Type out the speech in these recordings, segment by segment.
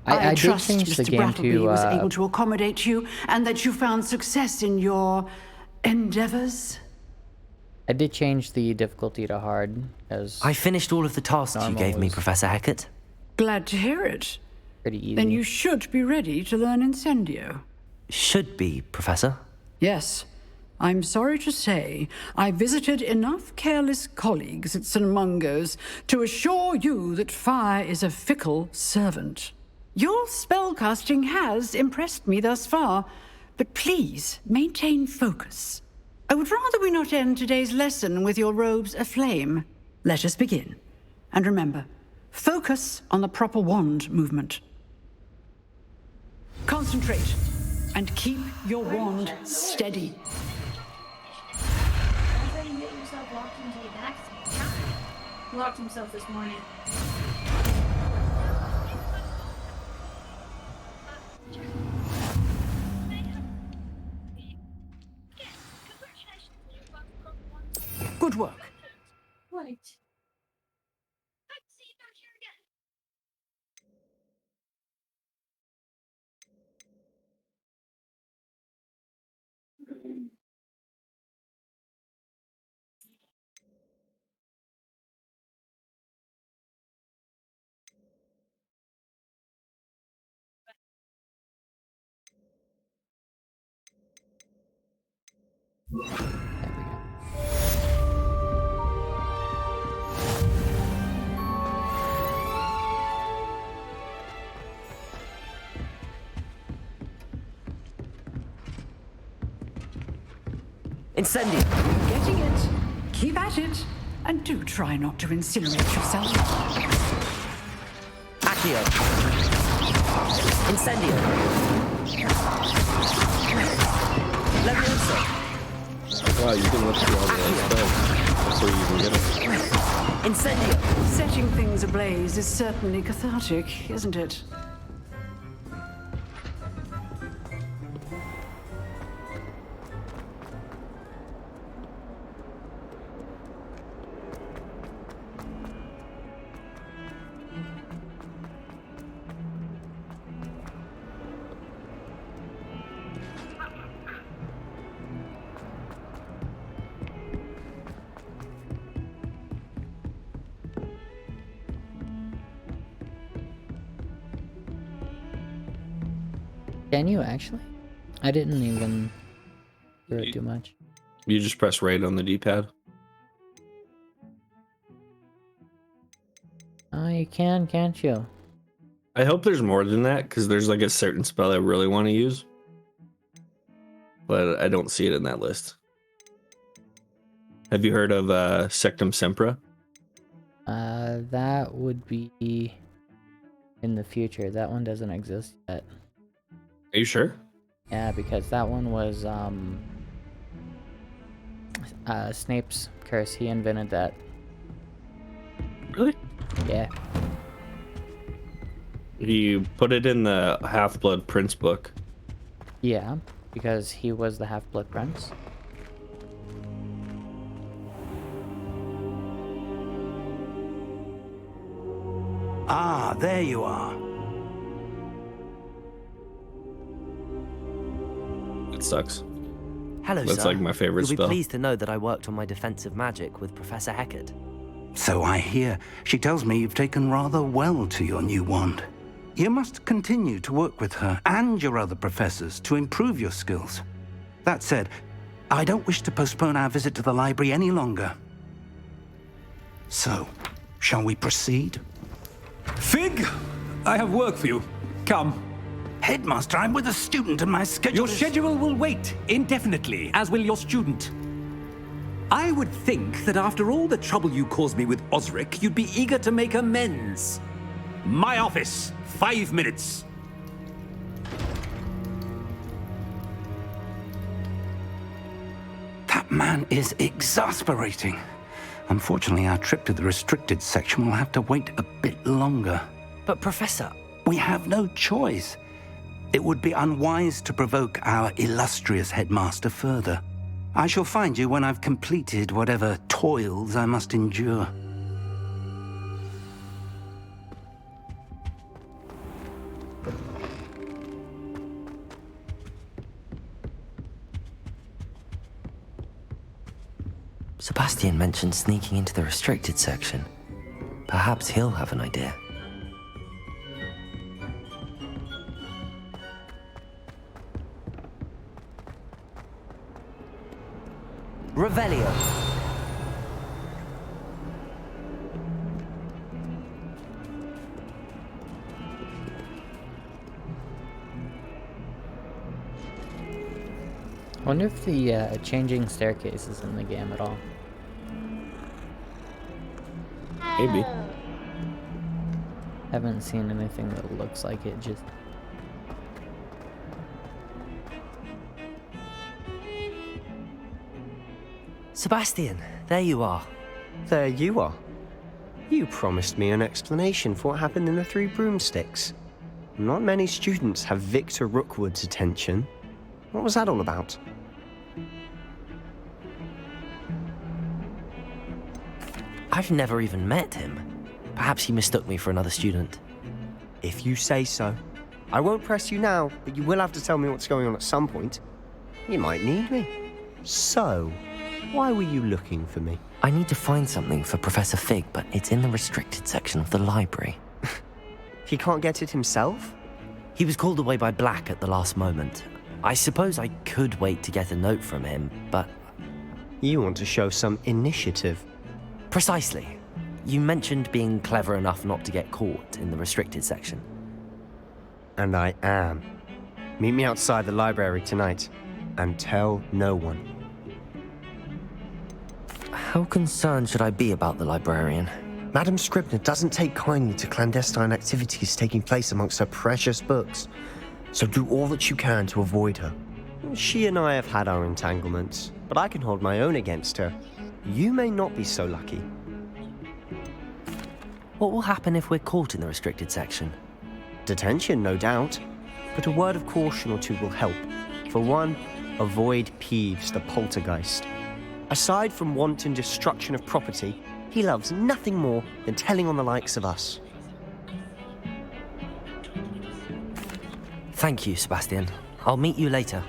I did trust change the Mr. game Brattleby to, was able to accommodate you and that you found success in your endeavors. I did change the difficulty to hard, as I finished all of the tasks you normal gave me, was Professor Hecat. Glad to hear it. pretty easy. Then you should be ready to learn Incendio. Should be, Professor. Yes. I'm sorry to say, I visited enough careless colleagues at St. Mungo's to assure you that fire is a fickle servant. Your spellcasting has impressed me thus far, but please maintain focus. I would rather we not end today's lesson with your robes aflame. Let us begin. And remember, focus on the proper wand movement. Concentrate and keep your wand steady. He locked himself this morning. Good work. What? There we go. Incendio! Getting it. Keep at it. And do try not to incinerate yourself. Accio! Incendio! Leviosa! Wow, you can look through all the spells before you even get them. Incendio! Setting things ablaze is certainly cathartic, isn't it? Can you actually? I didn't even do it too much. You just press right on the D-pad. Oh, you can, can't you? I hope there's more than that, because there's like a certain spell I really want to use. But I don't see it in that list. Have you heard of Sectum Sempra? That would be in the future. That one doesn't exist yet. Are you sure? Yeah, because that one was Snape's curse. He invented that. Really? Yeah. He put it in the Half-Blood Prince book. Yeah, because he was the Half-Blood Prince. Ah, there you are. It sucks. Hello, That's sir. like my favorite You'll be spell. pleased to know that I worked on my defensive magic with Professor Hecat. So I hear. She tells me you've taken rather well to your new wand. You must continue to work with her and your other professors to improve your skills. That said, I don't wish to postpone our visit to the library any longer. So, shall we proceed? Fig, I have work for you. Come. Headmaster, I'm with a student and my schedule Your is... schedule will wait indefinitely, as will your student. I would think that after all the trouble you caused me with Osric, you'd be eager to make amends. My office, 5 minutes. That man is exasperating. Unfortunately, our trip to the restricted section will have to wait a bit longer. But Professor... We have no choice. It would be unwise to provoke our illustrious headmaster further. I shall find you when I've completed whatever toils I must endure. Sebastian mentioned sneaking into the restricted section. Perhaps he'll have an idea. Revelio. I wonder if the changing staircase is in the game at all. Maybe. Haven't seen anything that looks like it. Just Sebastian, there you are. There you are. You promised me an explanation for what happened in the Three Broomsticks. Not many students have Victor Rookwood's attention. What was that all about? I've never even met him. Perhaps he mistook me for another student. If you say so. I won't press you now, but you will have to tell me what's going on at some point. You might need me. So, why were you looking for me? I need to find something for Professor Fig, but it's in the restricted section of the library. He can't get it himself? He was called away by Black at the last moment. I suppose I could wait to get a note from him, but... You want to show some initiative. Precisely. You mentioned being clever enough not to get caught in the restricted section. And I am. Meet me outside the library tonight, and tell no one. How concerned should I be about the librarian? Madam Scribner doesn't take kindly to clandestine activities taking place amongst her precious books, so do all that you can to avoid her. She and I have had our entanglements, but I can hold my own against her. You may not be so lucky. What will happen if we're caught in the restricted section? Detention, no doubt, but a word of caution or two will help. For one, avoid Peeves the poltergeist. Aside from wanton destruction of property, he loves nothing more than telling on the likes of us. Thank you, Sebastian. I'll meet you later.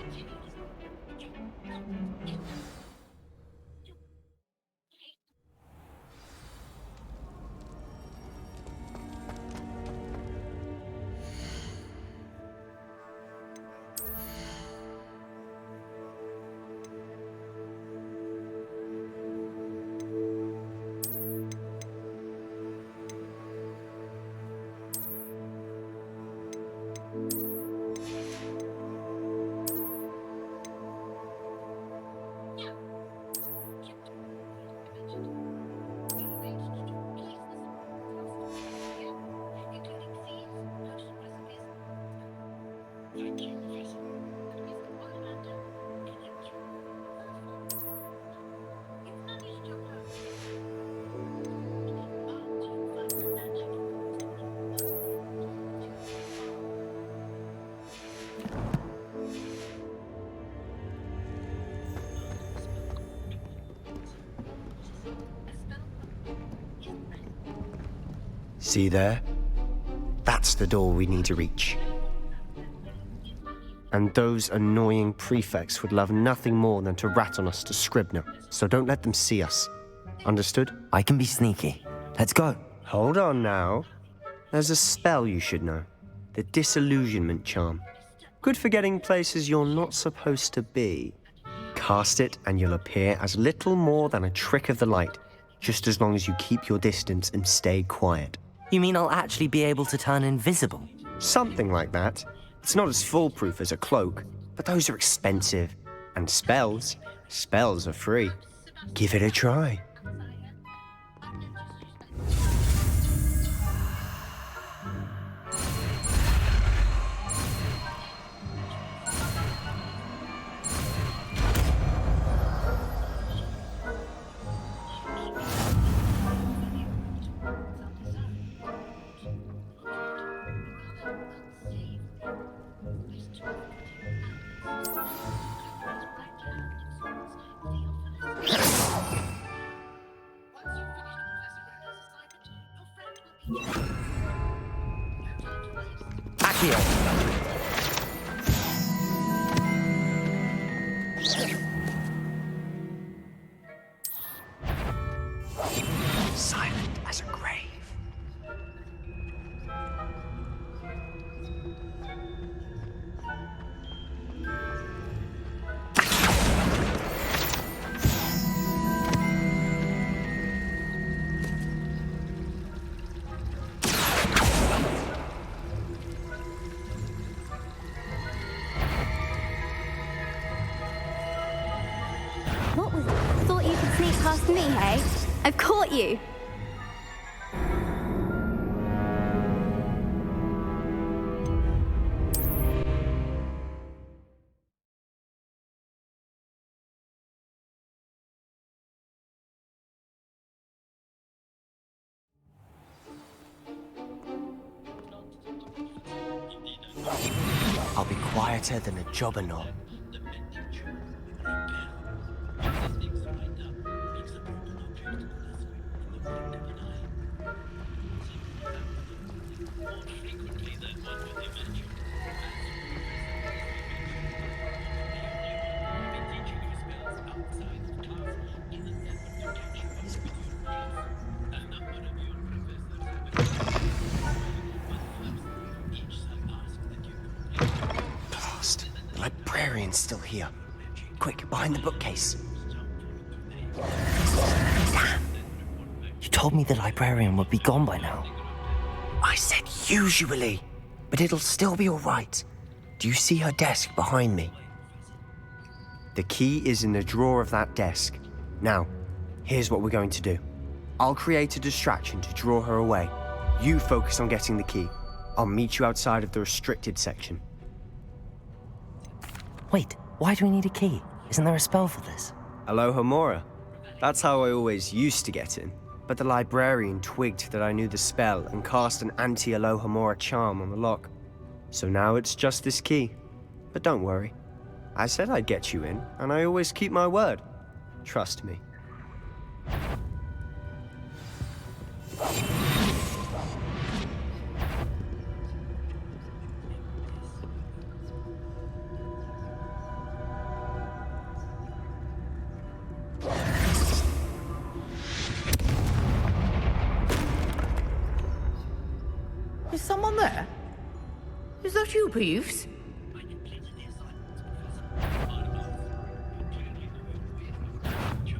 See there? That's the door we need to reach. And those annoying prefects would love nothing more than to rat on us to Scribner, so don't let them see us. Understood? I can be sneaky. Let's go. Hold on now. There's a spell you should know. The Disillusionment Charm. Good for getting places you're not supposed to be. Cast it and you'll appear as little more than a trick of the light, just as long as you keep your distance and stay quiet. You mean I'll actually be able to turn invisible? Something like that. It's not as foolproof as a cloak, but those are expensive. And spells are free. Give it a try. ask me, hey? I've caught you. I'll be quieter than a jobberknoll. Blast! The librarian's still here. Quick, behind the bookcase. Damn! You told me the librarian would be gone by now. I said usually, but it'll still be all right. Do you see her desk behind me? The key is in the drawer of that desk. Now, here's what we're going to do. I'll create a distraction to draw her away. You focus on getting the key. I'll meet you outside of the restricted section. Wait, why do we need a key? Isn't there a spell for this? Alohomora. That's how I always used to get in. But the librarian twigged that I knew the spell and cast an anti-Alohomora charm on the lock. So now it's just this key. But don't worry. I said I'd get you in, and I always keep my word. Trust me. Is someone there? Is that you, Peeves?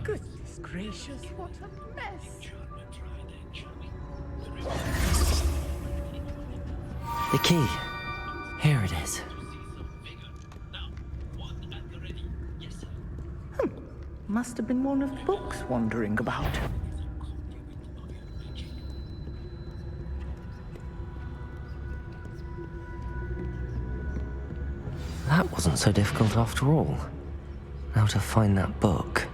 Goodness gracious, what a mess! The key. Here it is. Must have been one of the books wandering about. That wasn't so difficult after all. Now to find that book.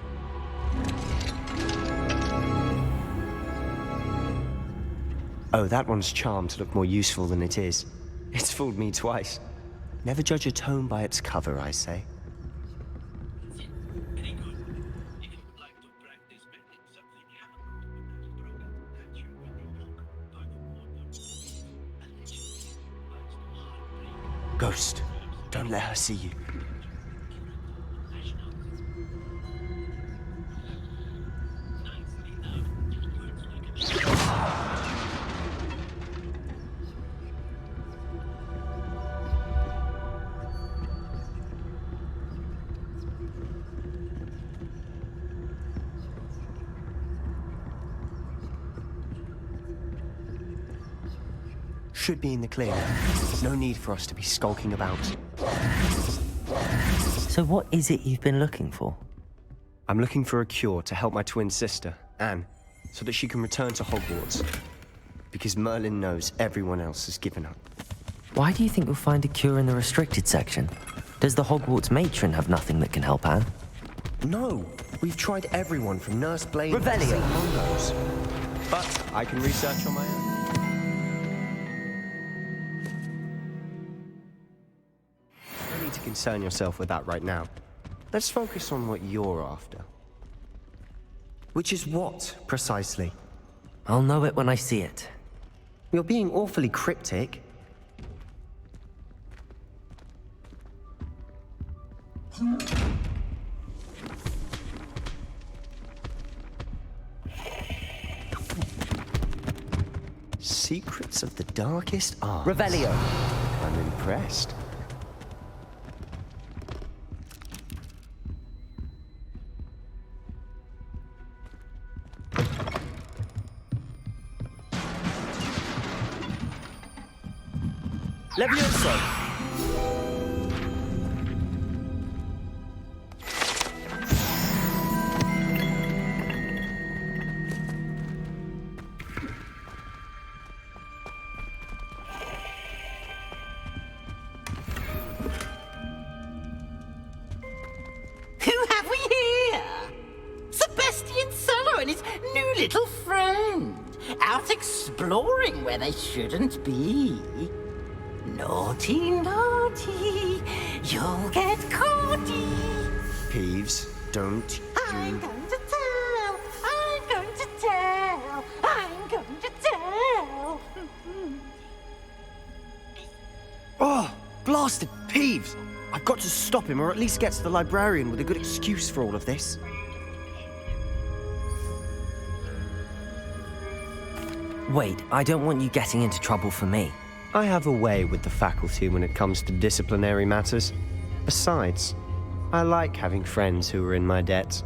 Oh, that one's charmed to look more useful than it is. It's fooled me twice. Never judge a tome by its cover, I say. Ghost, don't let her see you. Should be in the clear. No need for us to be skulking about. So what is it you've been looking for? I'm looking for a cure to help my twin sister, Anne, so that she can return to Hogwarts. Because Merlin knows everyone else has given up. Why do you think you'll find a cure in the restricted section? Does the Hogwarts matron have nothing that can help Anne? No! We've tried everyone from Nurse Blade Revelio. to St. Mungo's. But I can research on my own. No need to concern yourself with that right now. Let's focus on what you're after. Which is what, precisely? I'll know it when I see it. You're being awfully cryptic. Secrets of the darkest art. Revelio. I'm impressed. Levioso. little friend, out exploring where they shouldn't be. Naughty, naughty, you'll get caughty. Peeves, don't I'm you... going to tell, I'm going to tell, I'm going to tell. Oh, blasted Peeves! I've got to stop him, or at least get to the librarian with a good excuse for all of this. Wait, I don't want you getting into trouble for me. I have a way with the faculty when it comes to disciplinary matters. Besides, I like having friends who are in my debt.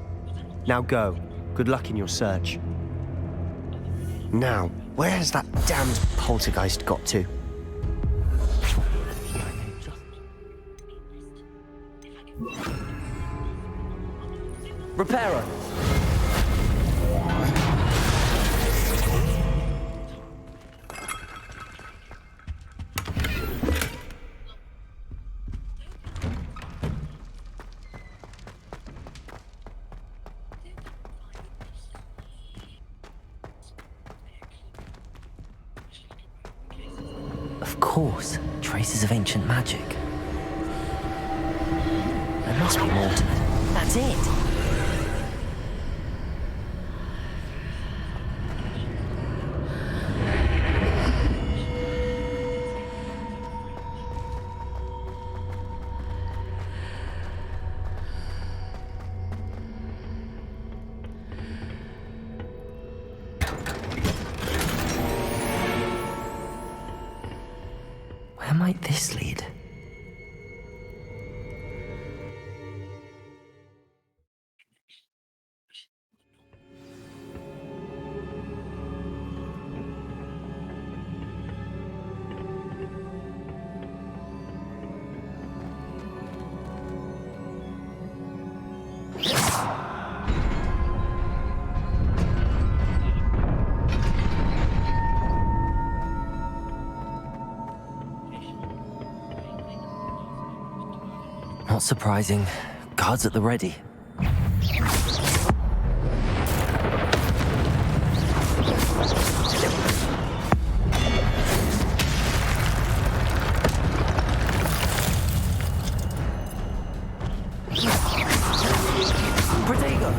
Now go. Good luck in your search. Now, where has that damned poltergeist got to? Reparo! Of course, traces of ancient magic. There must be more to it. That's it! Where might this lead? Not surprising. Guards at the ready. Protego!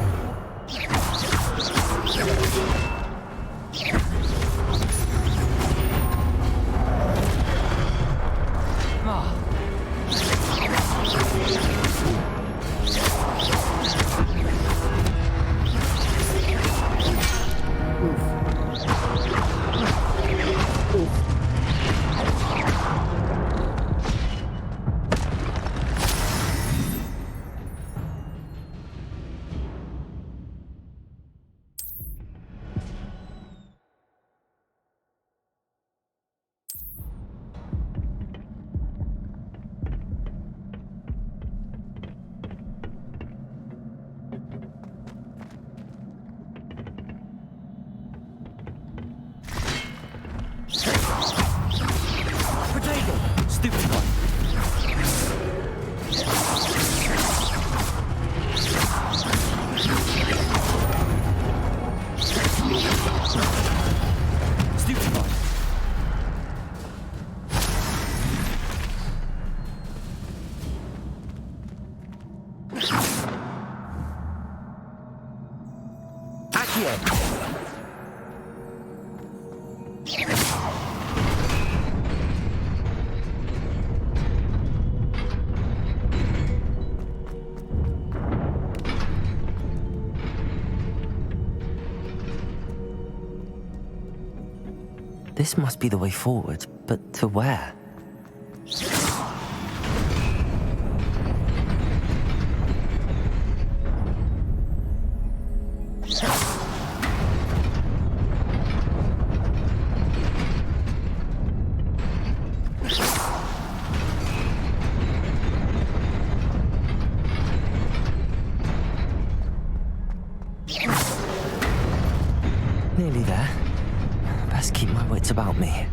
Stupid one. Stupid one. Accio. This must be the way forward, but to where? Nearly there. Best keep my wits about me.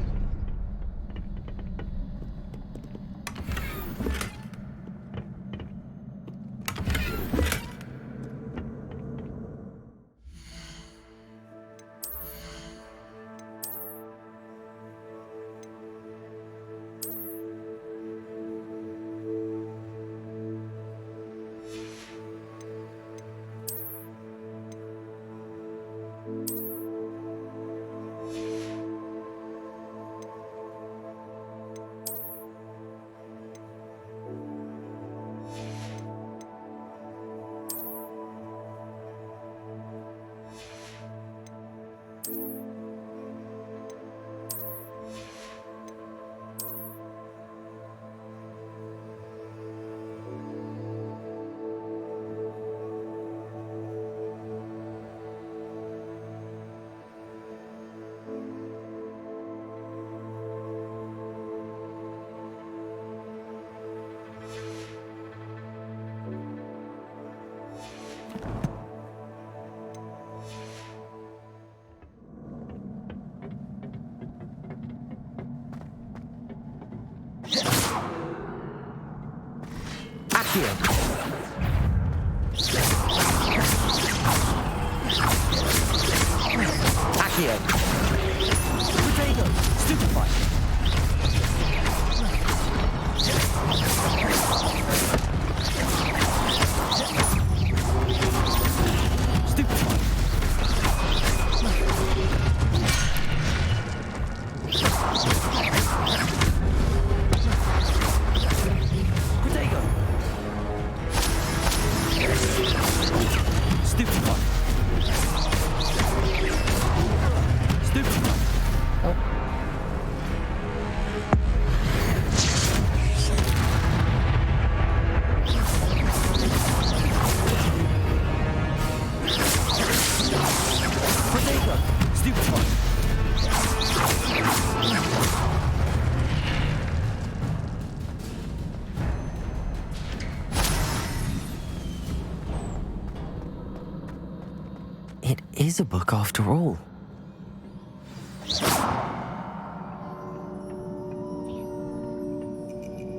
Accio! Accio! Potato! Stupefy! Stupefy! Potato! Stupefy! Stupefy! Oh. Potato! Stupefy! It is a book after all.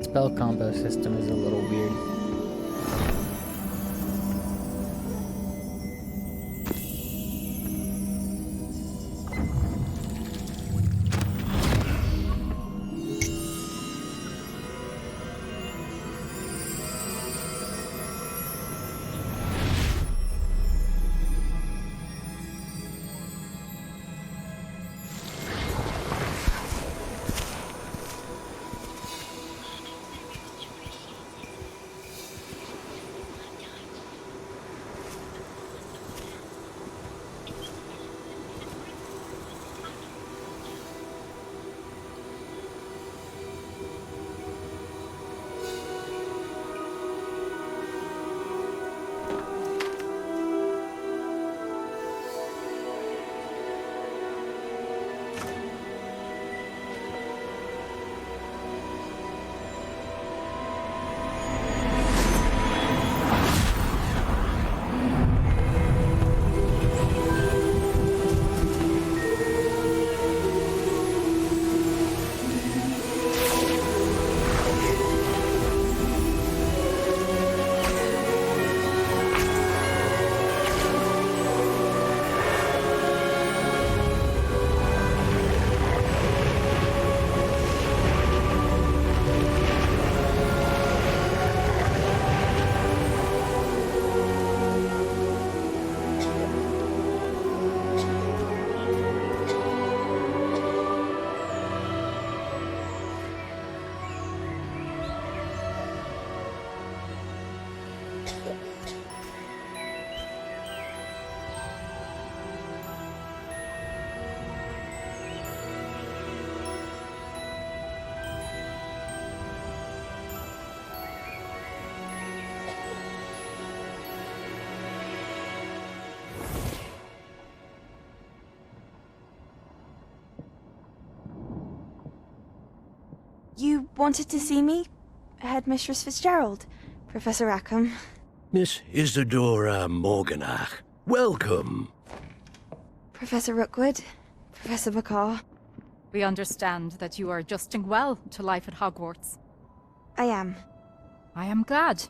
Spell combo system is a little weird. You wanted to see me? Headmistress Fitzgerald? Professor Rackham? Miss Isadora Morganach, welcome. Professor Rookwood? Professor Bakar? We understand that you are adjusting well to life at Hogwarts. I am. I am glad.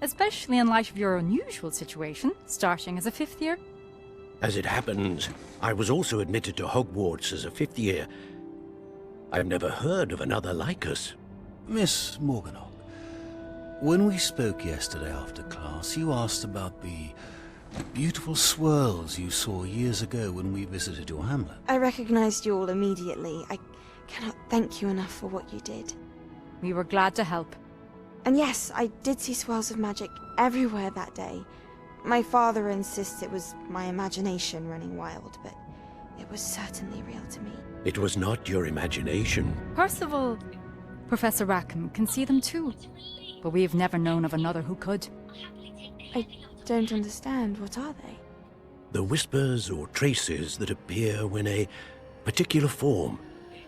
Especially in light of your unusual situation, starting as a 5th year. As it happens, I was also admitted to Hogwarts as a 5th year. I've never heard of another like us. Miss Morganach, when we spoke yesterday after class, you asked about the beautiful swirls you saw years ago when we visited your hamlet. I recognized you all immediately. I cannot thank you enough for what you did. We were glad to help. And yes, I did see swirls of magic everywhere that day. My father insists it was my imagination running wild, but it was certainly real to me. It was not your imagination. Percival, Professor Rackham can see them too. But we've never known of another who could. I don't understand. What are they? The whispers or traces that appear when a particular form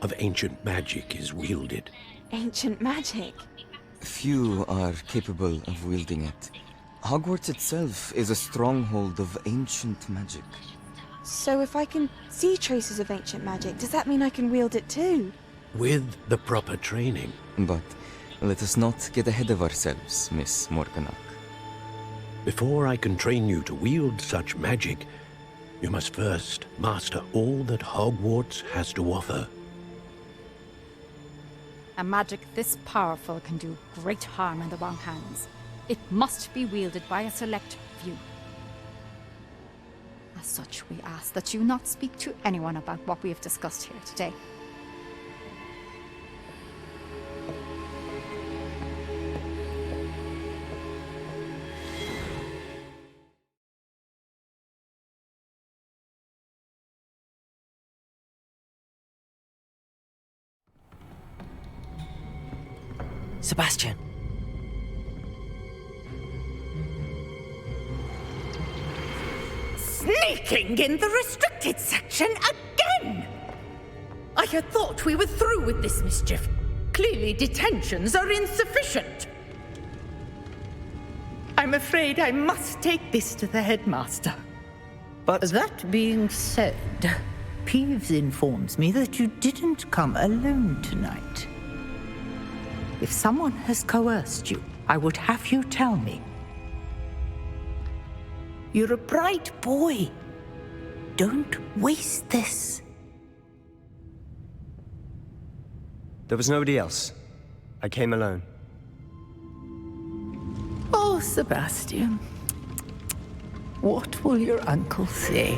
of ancient magic is wielded. Ancient magic? Few are capable of wielding it. Hogwarts itself is a stronghold of ancient magic. So if I can see traces of ancient magic, does that mean I can wield it too? With the proper training. But Let us not get ahead of ourselves, Miss Morganach. Before I can train you to wield such magic, you must first master all that Hogwarts has to offer. A magic this powerful can do great harm in the wrong hands. It must be wielded by a select few. As such, we ask that you not speak to anyone about what we have discussed here today. Sebastian. Sneaking in the restricted section again! I had thought we were through with this mischief. Clearly detentions are insufficient. I'm afraid I must take this to the headmaster. But that being said, Peeves informs me that you didn't come alone tonight. If someone has coerced you, I would have you tell me. You're a bright boy. Don't waste this. there was nobody else. I came alone. Oh, Sebastian. What will your uncle say?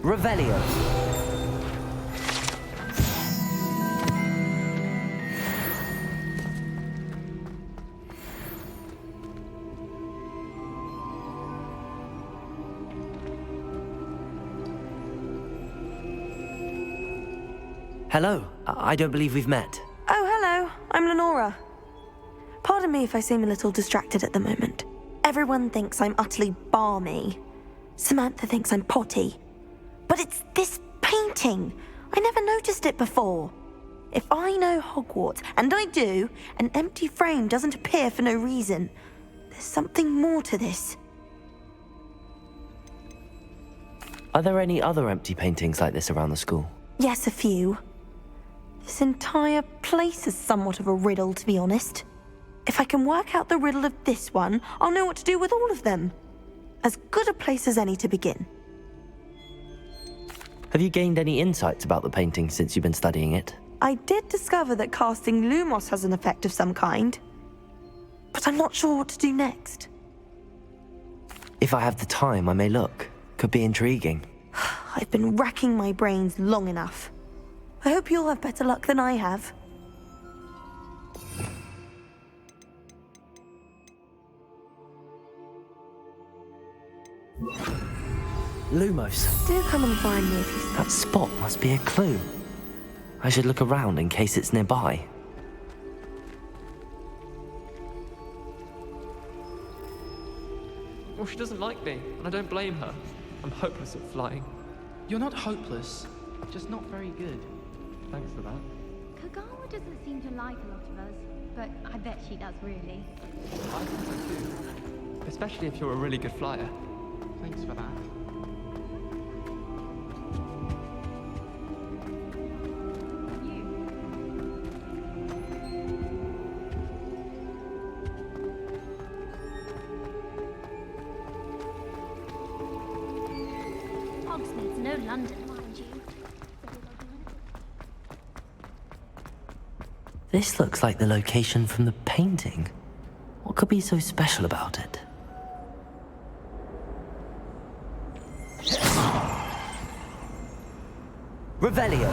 Revelio. Hello. I don't believe we've met. Oh, hello. I'm Lenora. Pardon me if I seem a little distracted at the moment. Everyone thinks I'm utterly balmy. Samantha thinks I'm potty. But it's this painting. I never noticed it before. If I know Hogwarts, and I do, an empty frame doesn't appear for no reason. There's something more to this. Are there any other empty paintings like this around the school? Yes, a few. This entire place is somewhat of a riddle, to be honest. If I can work out the riddle of this one, I'll know what to do with all of them. As good a place as any to begin. Have you gained any insights about the painting since you've been studying it? I did discover that casting Lumos has an effect of some kind. But I'm not sure what to do next. If I have the time, I may look. Could be intriguing. I've been racking my brains long enough. I hope you'll have better luck than I have. Lumos. Do come and find me if you... That spot must be a clue. I should look around in case it's nearby. Well, she doesn't like me, and I don't blame her. I'm hopeless at flying. You're not hopeless, just not very good. Thanks for that. Kagawa doesn't seem to like a lot of us, but I bet she does really. I think so too. Especially if you're a really good flyer. Thanks for that. Hogsmeade's no London, mind you. This looks like the location from the painting. What could be so special about it? Revelio.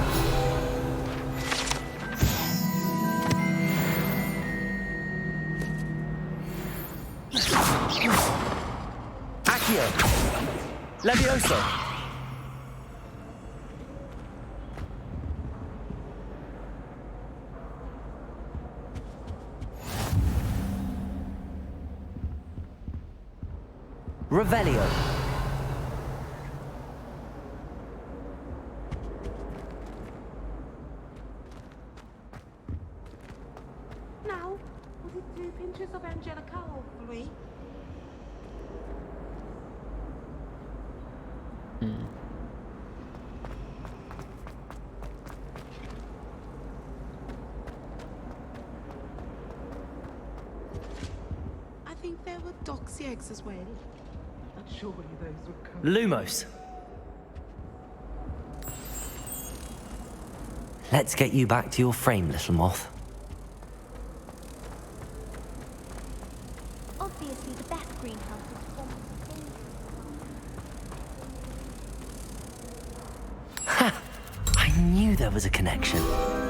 Accio! Levioso! Revelio! Now, was it 2 pinches of Angelica or 3? I think there were doxy eggs as well. But surely those would come. Lumos! Let's get you back to your frame, little moth. Obviously, the best greenhouse is formed of things. I knew there was a connection.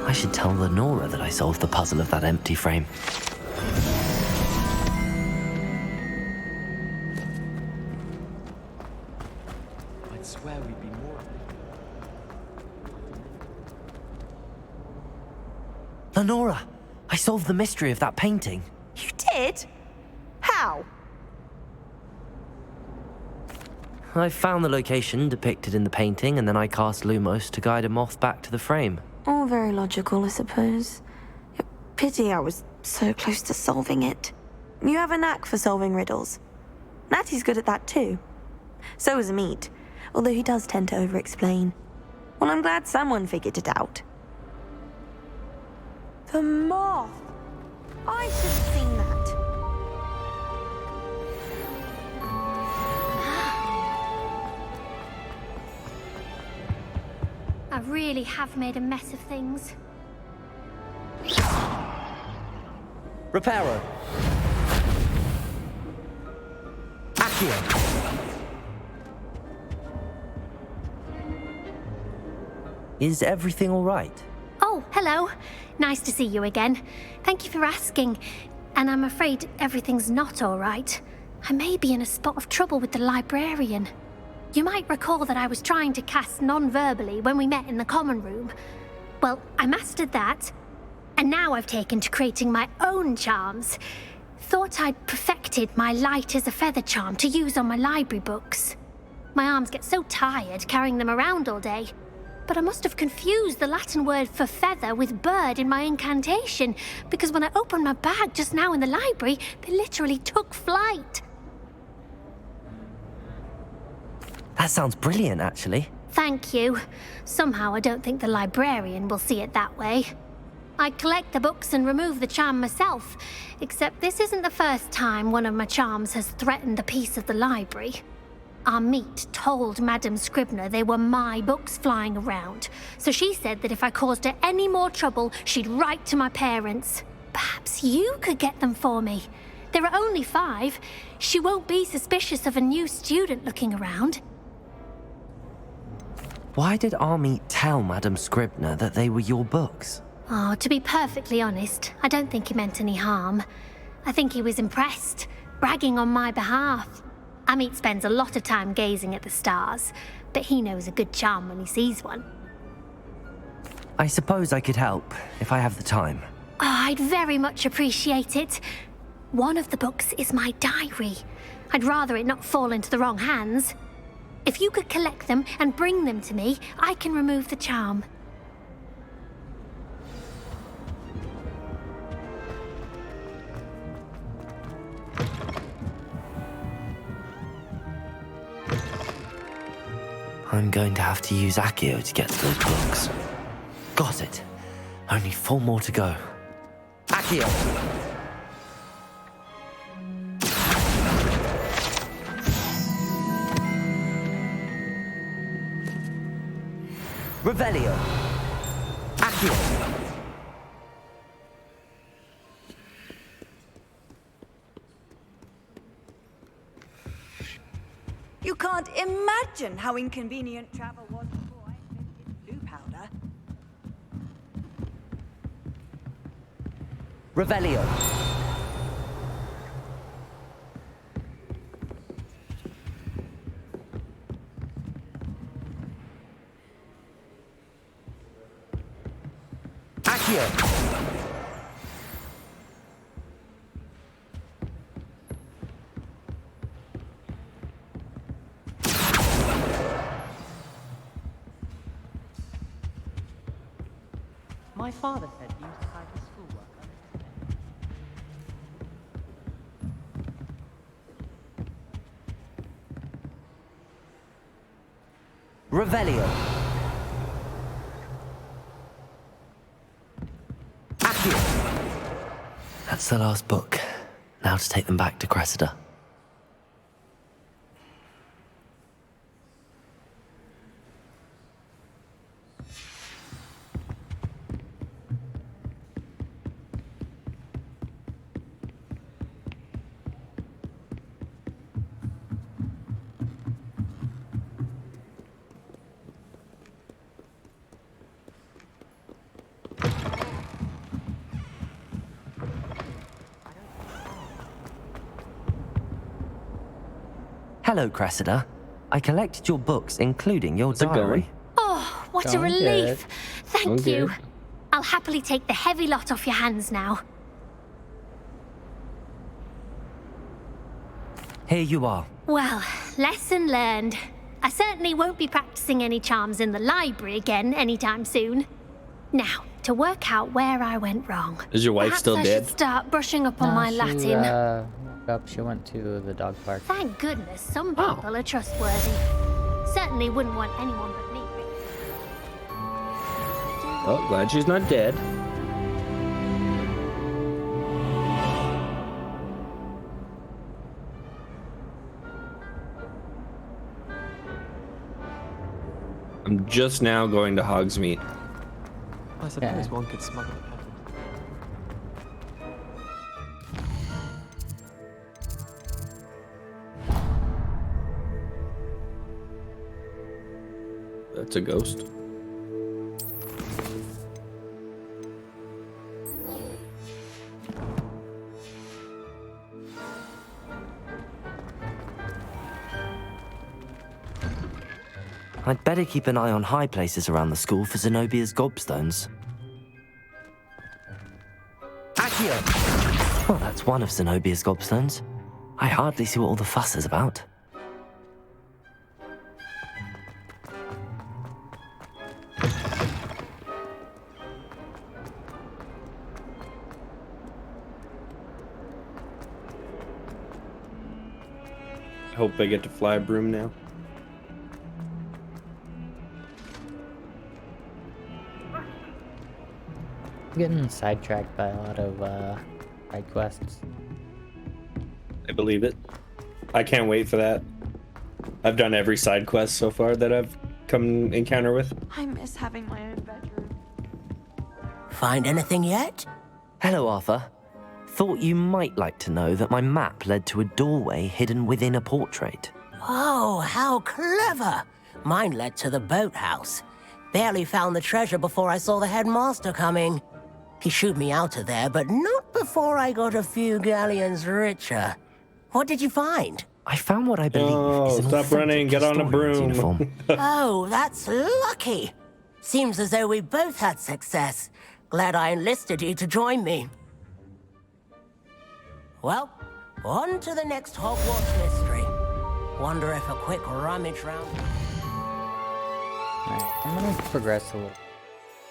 I should tell Lenora that I solved the puzzle of that empty frame. I'd swear we'd be more. Lenora! I solved the mystery of that painting. You did? How? I found the location depicted in the painting, and then I cast Lumos to guide a moth back to the frame. All very logical, I suppose. Pity I was so close to solving it. You have a knack for solving riddles. Natty's good at that too. So is Amit, although he does tend to over-explain. Well, I'm glad someone figured it out. The moth! I should have seen that. I really have made a mess of things. Reparo! Accio! Is everything all right? Oh, hello. Nice to see you again. Thank you for asking. And I'm afraid everything's not all right. I may be in a spot of trouble with the librarian. You might recall that I was trying to cast non-verbally when we met in the common room. Well, I mastered that. And now I've taken to creating my own charms. Thought I'd perfected my light as a feather charm to use on my library books. My arms get so tired carrying them around all day. But I must have confused the Latin word for feather with bird in my incantation, because when I opened my bag just now in the library, they literally took flight. That sounds brilliant, actually. Thank you. Somehow I don't think the librarian will see it that way. I collect the books and remove the charm myself, except this isn't the first time one of my charms has threatened the peace of the library. Amit told Madame Scribner they were my books flying around, so she said that if I caused her any more trouble, she'd write to my parents. Perhaps you could get them for me. There are only 5. She won't be suspicious of a new student looking around. Why did Amit tell Madame Scribner that they were your books? Oh, to be perfectly honest, I don't think he meant any harm. I think he was impressed, bragging on my behalf. Amit spends a lot of time gazing at the stars, but he knows a good charm when he sees one. I suppose I could help, if I have the time. Oh, I'd very much appreciate it. One of the books is my diary. I'd rather it not fall into the wrong hands. If you could collect them and bring them to me, I can remove the charm. I'm going to have to use Accio to get to those books. Got it. Only 4 more to go. Accio! Revelio! Accio! You can't imagine how inconvenient travel was before I invented blue powder. Revelio! Accio! My father said he used to cite his schoolwork. Revelio. Accio. That's the last book. Now to take them back to Cressida. Hello, Cressida. I collected your books, including your diary. Oh, what a Going relief. good. Thank Going you. good. I'll happily take the heavy lot off your hands now. Here you are. Well, lesson learned. I certainly won't be practicing any charms in the library again anytime soon. Now, to work out where I went wrong. Is your wife Perhaps still I dead? should start brushing up on No, my she, Latin. woke up. She went to the dog park. Thank goodness some people are trustworthy. Certainly wouldn't want anyone but me. Well, glad she's not dead. I'm just now going to Hogsmeade. I suppose one could smuggle it. That's a ghost. I'd better keep an eye on high places around the school for Zenobia's gobstones. Accio! Well, that's one of Zenobia's gobstones. I hardly see what all the fuss is about. I hope I get to fly a broom now. I'm getting sidetracked by a lot of side quests. I believe it. I can't wait for that. I've done every side quest so far that I've come encounter with. I miss having my own bedroom. Find anything yet? Hello, Arthur. Thought you might like to know that my map led to a doorway hidden within a portrait. Oh, how clever! Mine led to the boathouse. Barely found the treasure before I saw the headmaster coming. He shooed me out of there, but not before I got a few galleons richer. What did you find? I found what I believe is an stop running, get on a broom. uniform. Oh, that's lucky. Seems as though we both had success. Glad I enlisted you to join me. Well, on to the next Hogwarts mystery. Wonder if a quick rummage round... Alright, I'm gonna progress a little.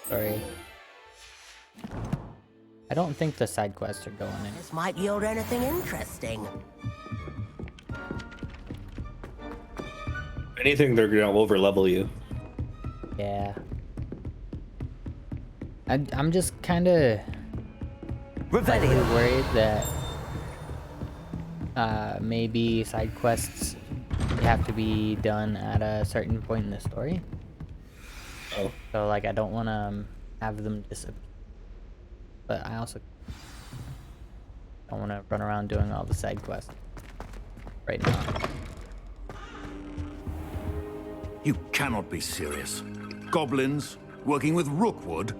Sorry. I don't think the side quests are going in. This might yield anything interesting. If anything, they're gonna over level you. Yeah. I'm just kind of worried that maybe side quests have to be done at a certain point in the story. Oh. So like I don't want to have them disappear, but I also don't want to run around doing all the side quests right now. You cannot be serious. Goblins working with Rookwood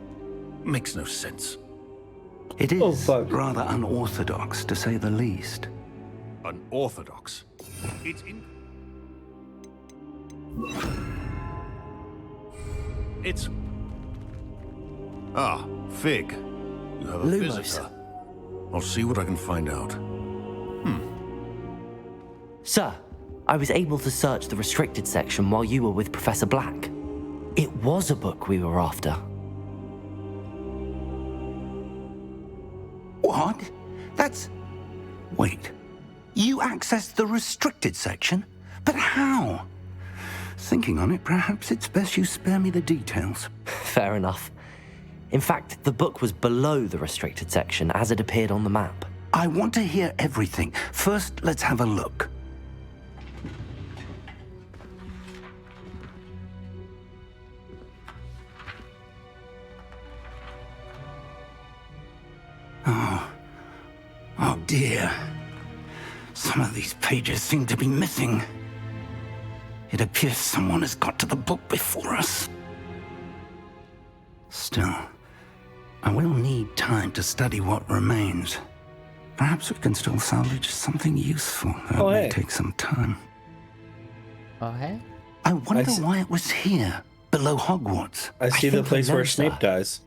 makes no sense. It is rather unorthodox, to say the least. Unorthodox? It's in... It's... Ah, Fig. You have a Lumos. visitor. I'll see what I can find out. Sir, I was able to search the restricted section while you were with Professor Black. It was a book we were after. What? That's... Wait. You accessed the restricted section? But how? Thinking on it, perhaps it's best you spare me the details. Fair enough. In fact, the book was below the restricted section as it appeared on the map. I want to hear everything. First, let's have a look. Oh dear. Some of these pages seem to be missing. It appears someone has got to the book before us. Still, I will need time to study what remains. Perhaps we can still salvage something useful. That may take some time. Oh, hey? I wonder why it was here, below Hogwarts. I see the place where Snape dies.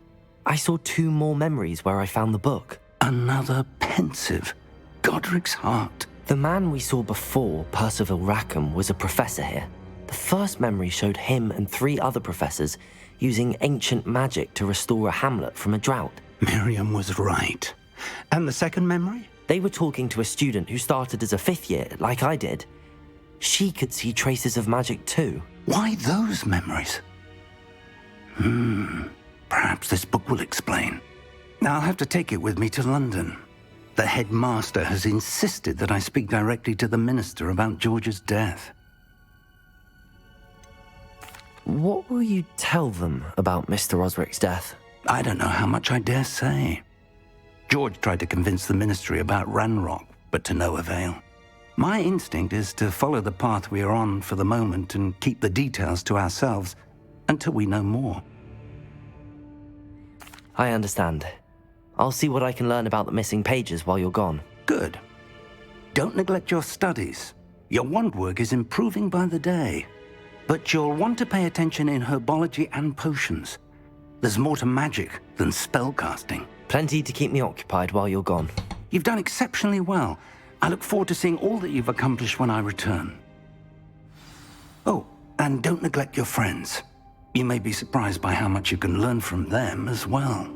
I saw 2 more memories where I found the book. Another pensive. Godric's heart. The man we saw before, Percival Rackham, was a professor here. The first memory showed him and 3 other professors using ancient magic to restore a hamlet from a drought. Miriam was right. And the second memory? They were talking to a student who started as a 5th year, like I did. She could see traces of magic too. Why those memories? Perhaps this book will explain. Now I'll have to take it with me to London. The headmaster has insisted that I speak directly to the minister about George's death. What will you tell them about Mr. Osric's death? I don't know how much I dare say. George tried to convince the ministry about Ranrock, but to no avail. My instinct is to follow the path we are on for the moment and keep the details to ourselves until we know more. I understand. I'll see what I can learn about the missing pages while you're gone. Good. Don't neglect your studies. Your wand work is improving by the day. But you'll want to pay attention in herbology and potions. There's more to magic than spellcasting. Plenty to keep me occupied while you're gone. You've done exceptionally well. I look forward to seeing all that you've accomplished when I return. Oh, and don't neglect your friends. You may be surprised by how much you can learn from them as well.